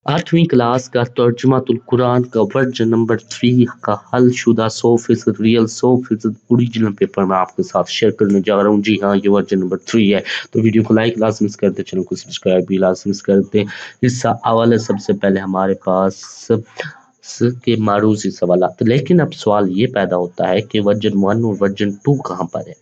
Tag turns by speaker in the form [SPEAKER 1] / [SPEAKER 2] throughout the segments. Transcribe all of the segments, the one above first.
[SPEAKER 1] 8वीं क्लास का तर्जुमातुल कुरान का वर्जन नंबर 3 का हल शुदा 100% रियल 100% ओरिजिनल पेपर मैं आपके साथ शेयर करने जा रहा हूँ। जी हाँ, ये वर्जन नंबर 3 है। तो वीडियो को लाइक लाजमी कर दे, चैनल को सब्सक्राइब भी लाजमी कर दे। इस हवाले सबसे पहले हमारे पास के मारूजी सवाल, लेकिन अब सवाल ये पैदा होता है कि वर्जन 1 और वर्जन 2 कहाँ पर है।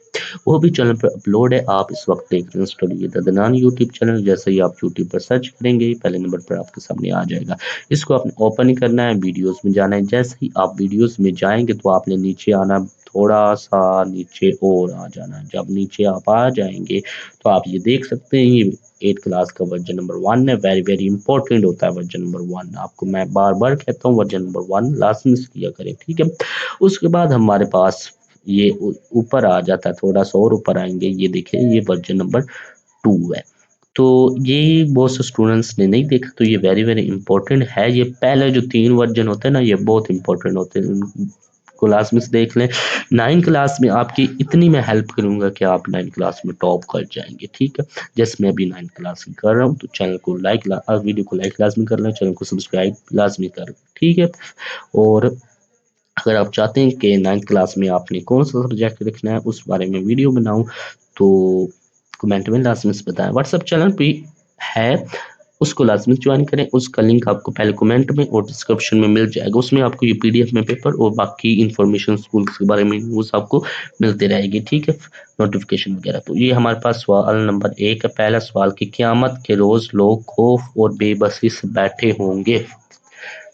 [SPEAKER 1] वो भी चैनल पर अपलोड है। आप इस वक्त देख रहे हैं study with Adnan YouTube channel. जैसे ही आप यूट्यूब पर सर्च करेंगे पहले नंबर पर आपके सामने आ जाएगा। इसको आपने ओपन ही करना है, वीडियोस में जाना है। जैसे ही आप वीडियोस में जाएंगे तो आपने नीचे आना, थोड़ा सा नीचे और आ जाना है। जब नीचे आप आ जाएंगे तो आप ये देख सकते हैं ये 8 क्लास का वर्जन नंबर 1 है। वेरी वेरी इंपॉर्टेंट होता है वर्जन नंबर 1। आपको मैं बार बार कहता हूँ वर्जन नंबर 1 लाजमी से किया करें, ठीक है। उसके बाद हमारे पास ये ऊपर आ जाता है, थोड़ा सा और ऊपर आएंगे, ये देखें ये वर्जन नंबर 2 है। तो ये बहुत से स्टूडेंट्स ने नहीं देखा, तो ये वेरी वेरी इंपॉर्टेंट है। ये पहले जो 3 वर्जन होते हैं ना, ये बहुत इंपॉर्टेंट होते हैं, इनको लाजमी से देख लें। 9 क्लास में आपकी इतनी मैं हेल्प करूंगा कि आप 9 क्लास में टॉप कर जाएंगे, ठीक है। जैसे मैं अभी 9 क्लास की कर रहा हूँ, तो चैनल को वीडियो को लाइक लाजमी कर लें, चैनल को सब्सक्राइब लाजमी कर लें, ठीक है। और अगर आप चाहते हैं कि 9th क्लास में आपने कौन सा सब्जेक्ट रखना है उस बारे में वीडियो बनाऊं, तो कमेंट में लाजमी से बताएं। व्हाट्सएप चैनल भी है, उसको लाजमी ज्वाइन करें। उसका लिंक आपको पहले कमेंट में और डिस्क्रिप्शन में मिल जाएगा। उसमें आपको ये पीडीएफ में पेपर और बाकी इंफॉर्मेशन स्कूल के बारे में न्यूज़ आपको मिलती रहेगी, ठीक है, नोटिफिकेशन वगैरह। तो ये हमारे पास सवाल नंबर 1 है। पहला सवाल कि क़यामत के रोज़ लोग खौफ और बेबसी से बैठे होंगे।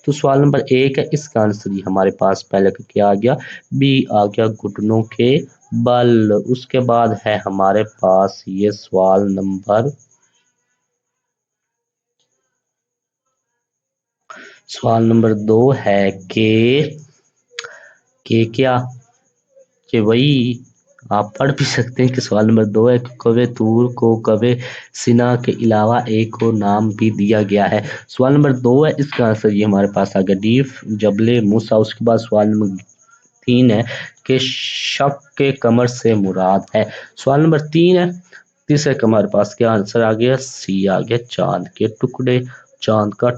[SPEAKER 1] तो सवाल नंबर 1 है, इसका आंसर ही हमारे पास पहले का क्या आ गया, बी आ गया घुटनों के बल। उसके बाद है हमारे पास ये सवाल नंबर 2 है कि क्या, कि वही आप पढ़ भी सकते हैं कि सवाल नंबर 2 है कि कौवे तूर को कौवे सिना के अलावा एक और नाम भी दिया गया है। सवाल नंबर 2 है, इसका आंसर ये हमारे पास आ गया डीफ जबले मूसा। उसके बाद सवाल नंबर 3 है कि शक के कमर से मुराद है। सवाल नंबर 3 है, तीसरे का हमारे पास क्या आंसर आ गया, सी आ गया चांद के टुकड़े, चांद का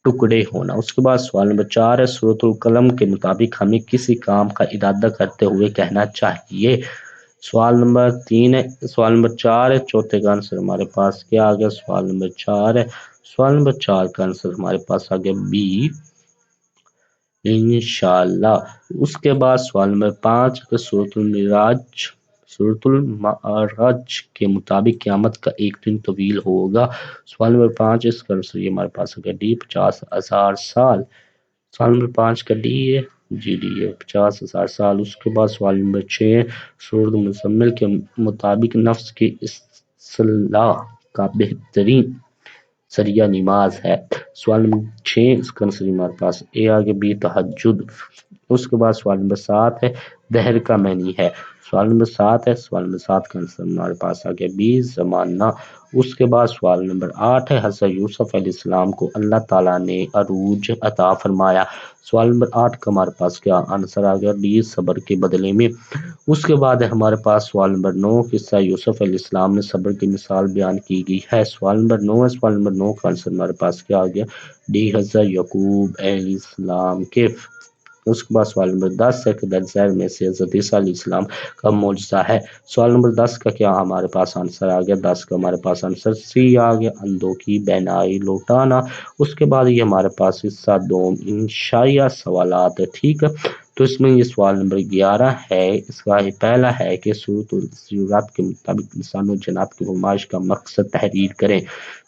[SPEAKER 1] टुकड़े होना। उसके बाद सवाल नंबर 4 है, सूरतुल कलम के मुताबिक हमें किसी काम का इरादा करते हुए कहना चाहिए। सवाल नंबर 3 है, सवाल नंबर 4 है, चौथे का आंसर हमारे पास क्या आ गया, सवाल नंबर 4 है। सवाल नंबर 4 का आंसर हमारे पास आ गया बी इंशाल्लाह। उसके बाद सवाल नंबर 5 है, सूरतुल माराज के मुताबिक क़यामत का एक दिन तवील होगा। सवाल नंबर 5 इसका आंसर ये हमारे पास आ गया डी 50,000 साल। सवाल नंबर 5 का डी है, जी डी है 50,000 साल। उसके बाद सवाल नंबर 6 है, सूरत मुज़म्मिल के मुताबिक नफ्स की इस्लाह का बेहतरीन सरिया नमाज है। सवाल नंबर 6 इसका आंसर हमारे पास ए आगे बी तहज्जुद। उसके बाद सवाल नंबर 7 है, दहर का मैनी है। सवाल नंबर 7 है, सवाल नंबर 7 का आंसर हमारे पास आ गया बी ज़माना। उसके बाद सवाल नंबर 8 है, हज़रत यूसुफ अलैहिस्सलाम को अल्लाह ताला ने अरूज अता फरमाया। सवाल नंबर 8 का हमारे पास क्या आंसर आ गया, डी सब्र के बदले में। उसके बाद है हमारे पास सवाल नंबर 9, किस्सा यूसुफ अलैहिस्सलाम में सब्र की मिसाल बयान की गई है। सवाल नंबर 9 है, सवाल नंबर 9 का आंसर हमारे पास क्या आ गया, डी हज़रत यकूब अलैहिस्सलाम के। उसके बाद सवाल नंबर 10 है कि दरज़ैर में से हज़रत ईसा अलैहिस्सलाम का मौजज़ा है। सवाल नंबर 10 का क्या हमारे पास आंसर आ गया, 10 का हमारे पास आंसर सी आ गया, अंधों की बैनाई लौटाना। उसके बाद ये हमारे पास हिस्सा 2 इंशाइया सवालात है, ठीक है। तो इसमें ये सवाल नंबर 11 है, इसका पहला है कि सूरतुल ज़ुरात के मुताबिक इंसान और जन्नत की नुमाइश का मकसद तहरीर करें।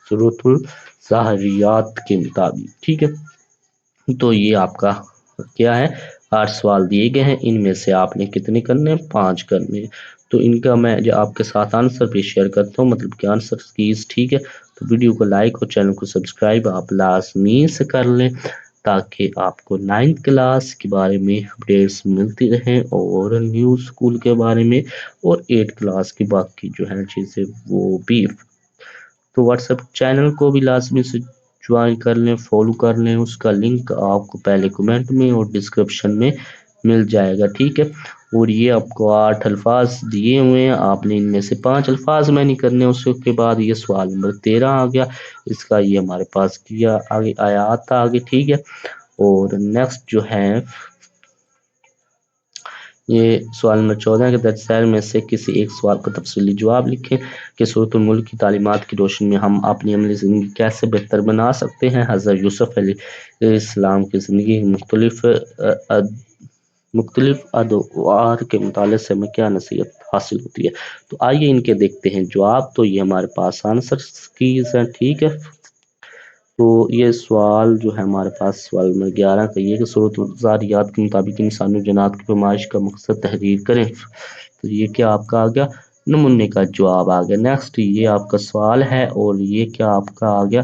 [SPEAKER 1] सूरतुल ज़ाहरियात के मुताबिक, ठीक है। तो ये आपका क्या है, 8 सवाल दिए गए हैं, इनमें से आपने कितने करने हैं, 5 करने हैं। तो इनका मैं जो आपके साथ आंसर भी शेयर करता हूँ, मतलब कि आंसर कीज, ठीक है। तो वीडियो को लाइक और चैनल को सब्सक्राइब आप लाजमी से कर लें, ताकि आपको 9th क्लास के बारे में अपडेट्स मिलती रहें और न्यू स्कूल के बारे में और 8 क्लास की बाकी जो है चीज़ें वो भी। तो व्हाट्सएप चैनल को भी लाजमी से ज्वाइन कर लें, फॉलो कर लें। उसका लिंक आपको पहले कमेंट में और डिस्क्रिप्शन में مل جائے گا، ٹھیک ہے۔ اور یہ آپ کو 8 الفاظ دیے ہوئے ہیں، آپ نے ان میں سے 5 الفاظ میں نہیں کرنے۔ اس کے بعد یہ سوال نمبر 13 آ گیا، اس کا یہ ہمارے پاس کیا آگے آیات تھا آگے، ٹھیک ہے۔ اور نیکسٹ جو ہے یہ سوال نمبر 14 کے درج ذیل میں سے کسی ایک سوال کا تفصیلی جواب لکھیں کہ سورۃ الملک کی تعلیمات کی روشنی میں ہم اپنی عملی زندگی کیسے بہتر بنا سکتے ہیں۔ حضرت یوسف علیہ السلام کی زندگی کی مختلف ادوار کے مطالعے سے ہمیں کیا نصیحت حاصل ہوتی ہے۔ تو آئیے ان کے دیکھتے ہیں جواب۔ تو یہ ہمارے پاس آنسر کیز ہیں، ٹھیک ہے۔ تو یہ سوال جو ہے ہمارے پاس سوال نمبر 11 کا یہ کہ سورۃ الذاریات کے مطابق انسان و جنات کی پیمائش کا مقصد تحریر کریں۔ تو یہ کیا آپ کا آ گیا نمونے کا جواب آ گیا۔ نیکسٹ یہ آپ کا سوال ہے اور یہ کیا آپ کا آ گیا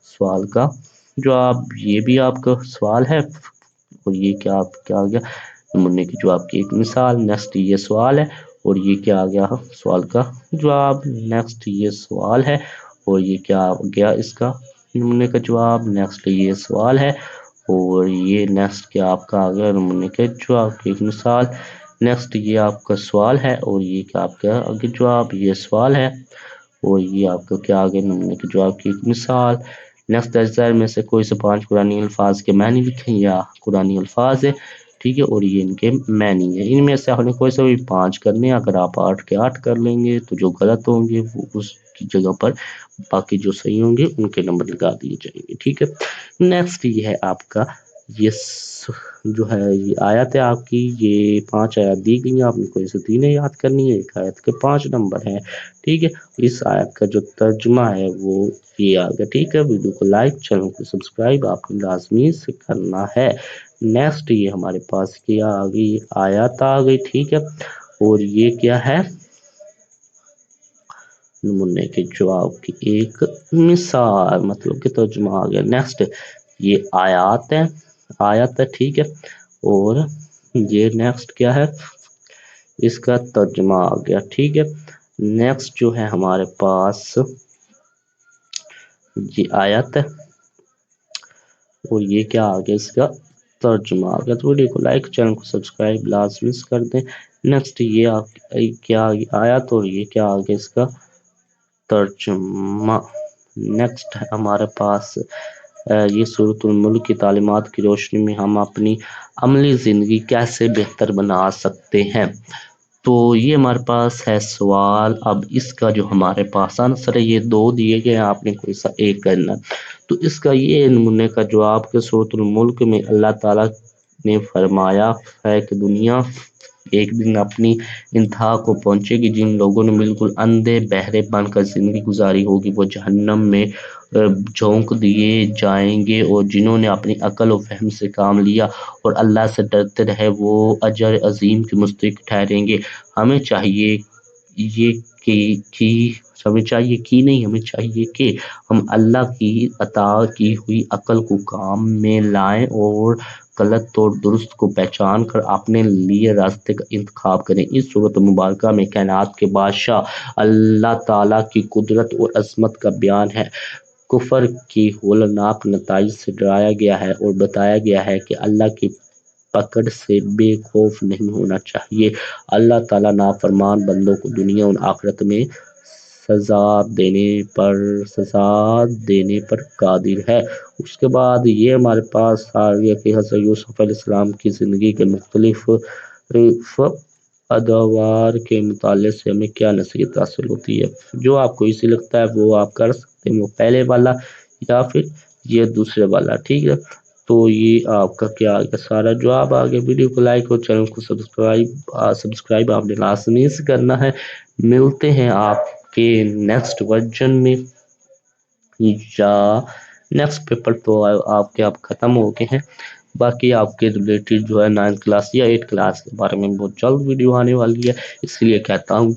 [SPEAKER 1] سوال کا جواب، یہ بھی آپ کا سوال ہے اور یہ کیا آپ کیا آ گیا نمونے کے جواب کی ایک مثال۔ نیکسٹ یہ سوال ہے اور یہ کیا آ گیا سوال کا جواب۔ نیکسٹ یہ سوال ہے اور یہ کیا آ گیا اس کا نمونے کا جواب۔ نیکسٹ یہ سوال ہے اور یہ نیکسٹ کیا آپ کا آ گیا نمونے کے جواب کی ایک مثال۔ نیکسٹ یہ آپ کا سوال ہے اور یہ کیا آپ کا آگے جواب، یہ سوال ہے اور یہ آپ کا کیا آگے نمونے کے جواب کی ایک مثال۔ نیکسٹ درج میں سے کوئی سے 5 قرآنی الفاظ کے معنی لکھیں، یا قرآنی الفاظ ہے، ٹھیک ہے، اور یہ ان کے معنی ہے۔ ان میں سے آپ نے کوئی سے بھی 5 کرنے ہیں، اگر آپ 8 کے 8 کر لیں گے تو جو غلط ہوں گے وہ اس کی جگہ پر باقی جو صحیح ہوں گے ان کے نمبر لگا دیے جائیں گے، ٹھیک ہے۔ نیکسٹ یہ ہے آپ کا یہ جو ہے یہ آیت ہے آپ کی، یہ 5 آیات دی گئی ہیں، آپ نے کوئی سے 3 یاد کرنی ہے، ایک آیت کے 5 نمبر ہیں، ٹھیک ہے۔ اس آیت کا جو ترجمہ ہے وہ یہ آگے، ٹھیک ہے۔ ویڈیو کو لائک، چینل کو سبسکرائب آپ نے لازمی سے کرنا ہے۔ نیکسٹ یہ ہمارے پاس کیا آ گئی آیات آ گئی، ٹھیک ہے، اور یہ کیا ہے نمونے کے جواب کی ایک مثال، مطلب کہ ترجمہ آ گیا۔ نیکسٹ یہ آیات ہے، ٹھیک ہے، اور یہ نیکسٹ کیا ہے اس کا ترجمہ آ گیا، ٹھیک ہے۔ نیکسٹ جو ہے ہمارے پاس یہ آیت ہے اور یہ کیا آ گیا اس کا ترجمہ آ گیا۔ تو ویڈیو کو لائک، چینل کو سبسکرائب لازمی کر دیں۔ نیکسٹ یہ کیا آیت اور یہ کیا آ گیا اس کا ترجمہ۔ نیکسٹ ہمارے پاس یہ سورۃ الملک کی تعلیمات کی روشنی میں ہم اپنی عملی زندگی کیسے بہتر بنا سکتے ہیں۔ تو یہ ہمارے پاس ہے سوال۔ اب اس کا جو ہمارے پاس آنسر ہے، یہ 2 دیے گئے ہیں، آپ نے کوئی سا ایک کرنا۔ تو اس کا یہ نمونے کا جواب کہ سورۃ الملک میں اللہ تعالیٰ نے فرمایا ہے کہ دنیا ایک دن اپنی انتہا کو پہنچے گی، جن لوگوں نے بالکل اندھے بہرے بن کر زندگی گزاری ہوگی وہ جہنم میں جھونک دیے جائیں گے، اور جنہوں نے اپنی عقل و فہم سے کام لیا اور اللہ سے ڈرتے رہے وہ اجر عظیم کے مستحق ٹھہریں گے۔ ہمیں چاہیے ہمیں چاہیے کہ ہم اللہ کی عطا کی ہوئی عقل کو کام میں لائیں اور غلط اور درست کو پہچان کر اپنے لیے راستے کا انتخاب کریں۔ اس صورت مبارکہ میں کائنات کے بادشاہ اللہ تعالیٰ کی قدرت اور عظمت کا بیان ہے، کفر کی ہولناک نتائج سے ڈرایا گیا ہے اور بتایا گیا ہے کہ اللہ کی پکڑ سے بے خوف نہیں ہونا چاہیے۔ اللہ تعالیٰ نافرمان بندوں کو دنیا اور آخرت میں سزا دینے پر قادر ہے۔ اس کے بعد یہ ہمارے پاس آ گیا کہ حضرت یوسف علیہ السلام کی زندگی کے مختلف ادوار کے مطالعے سے ہمیں کیا نصیحت حاصل ہوتی ہے۔ جو آپ کو اسی لگتا ہے وہ آپ کر سکتے ہیں، وہ پہلے والا یا پھر یہ دوسرے والا، ٹھیک ہے۔ تو یہ آپ کا کیا آگے سارا جواب آگے۔ ویڈیو کو لائک اور چینل کو سبسکرائب آپ نے لازمی سے کرنا ہے۔ ملتے ہیں آپ کے نیکسٹ ورژن میں، یا نیکسٹ پیپر تو آپ کے ختم ہو گئے ہیں، باقی آپ کے ریلیٹڈ جو ہے 9th کلاس یا 8th کلاس کے بارے میں بہت جلد ویڈیو آنے والی ہے، اس لیے کہتا ہوں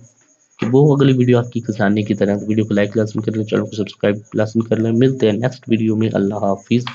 [SPEAKER 1] کہ وہ اگلی ویڈیو آپ کی خزانے کی طرح۔ ویڈیو کو لائک لازمی کر لیں، چینل کو سبسکرائب لازمی کر لیں۔ ملتے ہیں نیکسٹ ویڈیو میں، اللہ حافظ۔